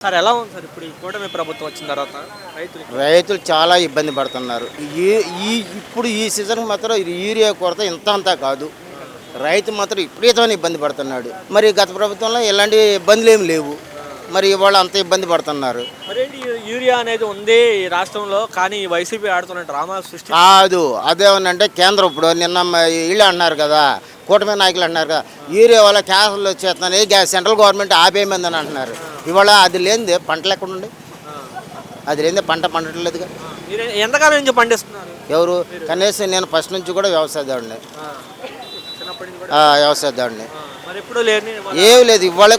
Sir ఎలా ఉంది sir ఇప్పుడు ఈ కూటమి ప్రభుత్వం వచ్చిన తర్వాత రైతులకి? రైతులు చాలా ఇబ్బంది పడుతున్నారు. ఈ ఈ ఇప్పుడు ఈ సీజన్ మాత్రం యూరియా కొరత ఇంత అంతా కాదు. రైతు మాత్రం విపరీతమైన ఇబ్బంది పడుతున్నాడు. మరి గత ప్రభుత్వంలో ఇలాంటి ఇబ్బందులు ఏమి లేవు. మరి ఇవాళ అంత ఇబ్బంది పడుతున్నారు. మరేంటి యూరియా అనేది ఉంది ఈ రాష్ట్రంలో, కానీ ఈ వైసీపీ ఆడుతున్న డ్రామా సృష్టి కాదు, అదేమనంటే కేంద్రం ఇప్పుడు నిన్న వీళ్ళు అన్నారు కదా, కూటమి నాయకులు అంటున్నారు కదా, యూరియా వల్ల క్యాన్సర్లు వచ్చేస్తున్నాయి, సెంట్రల్ గవర్నమెంట్ ఆపేయమందని అంటున్నారు. ఇవాళ అది లేనిదే పంటలు ఎక్కడ ఉండి, అది లేనిదే పంట పండట్లేదుగా. మీరు ఎంతకాలం నుంచి పండిస్తున్నారు? ఎవరు? కనీసం నేను ఫస్ట్ నుంచి కూడా వ్యవసాయదారుని. చిన్నప్పటి నుంచి వ్యవసాయదారుని మరి ఎప్పుడు లేని ఏమి లేదు. ఇవాళ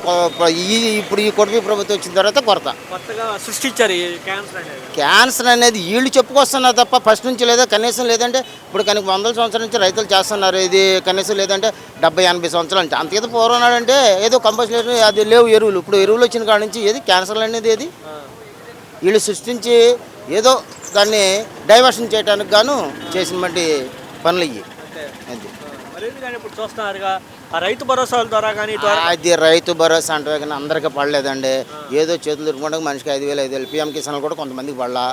ఇప్పుడు ఈ కూటమి ప్రభుత్వం వచ్చిన తర్వాత కొరత కొత్తగా సృష్టించారు ఈ క్యాన్సర్ అనేది. క్యాన్సర్ అనేది వీళ్ళు చెప్పుకొస్తున్నారు తప్ప ఫస్ట్ నుంచి లేదా. కనీసం లేదంటే ఇప్పుడు కనుక 100 సంవత్సరాల నుంచి రైతులు చేస్తున్నారు. ఇది కనీసం లేదంటే 70-80 సంవత్సరాల నుంచి. అంతేదో పూర్వం నాడంటే ఏదో కంపల్సరీ అది లేవు ఎరువులు. ఇప్పుడు ఎరువులు వచ్చిన కాడ నుంచి ఏది క్యాన్సర్ అనేది ఏది వీళ్ళు సృష్టించి ఏదో దాన్ని డైవర్షన్ చేయడానికి గాను చేసినటువంటి పనులు ఇవి. అది ఇప్పుడు చూస్తున్నారుగా ఆ రైతు భరోసాల ద్వారా కానీ అది రైతు భరోసా అంటే కానీ అందరికీ పడలేదండి. ఏదో చేతులు తిరుగుకుంటే మనిషికి 5,000 పిఎం కిసాన్లు కూడా కొంతమందికి పడలా,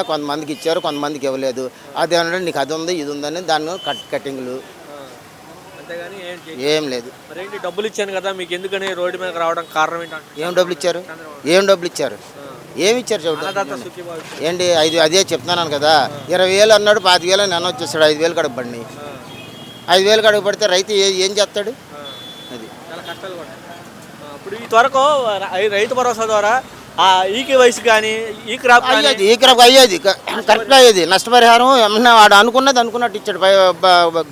కొంతమందికి ఇచ్చారు, కొంతమందికి ఇవ్వలేదు. అదేమంటే నీకు అది ఉంది ఇది ఉందని దాన్ని కట్టింగ్లు అంతేగాని ఏం లేదు. మరేంటి డబ్బులు ఇచ్చాను కదా మీకు ఎందుకని రోడ్డు మీద రావడం కారణం ఏంటంటే? ఏం డబ్బులు ఇచ్చారు? ఏం డబ్బులు ఇచ్చారు? ఏమి ఇచ్చారు చూడండి. ఏంటి అదే చెప్తున్నాను కదా, 20,000 అన్నాడు, 25,000 నన్ను వచ్చేస్తాడు. 5,000 కడుగు పడినాయి. 5,000 కడుగు పడితే రైతు ఏం చేస్తాడు? అది చాలా కష్టాలు కూడా. ఇప్పుడు ఈ త్వరకు రైతు భరోసా ద్వారా ఈకి వయసు కానీ ఈ క్రాప్ అయ్యేది కరెక్ట్గా అయ్యేది. నష్టపరిహారం ఏమన్నా వాడు అనుకున్నట్టు ఇచ్చాడు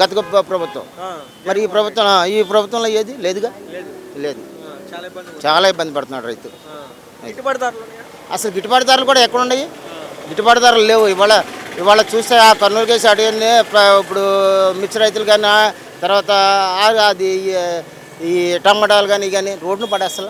గత ప్రభుత్వం. మరి ఈ ప్రభుత్వంలో ఏది లేదుగా. లేదు. చాలా ఇబ్బంది పడుతున్నాడు రైతు. అసలు గిట్టుబాటు ధరలు కూడా ఎక్కడ ఉన్నాయి? గిట్టుబాటు ధరలు లేవు. ఇవాళ చూస్తే ఆ కర్నూలు కేసు అడిగినే ఇప్పుడు మిర్చి రైతులు కానీ తర్వాత అది ఈ టమాటాలు కానీ రోడ్డును పడేస్తారు.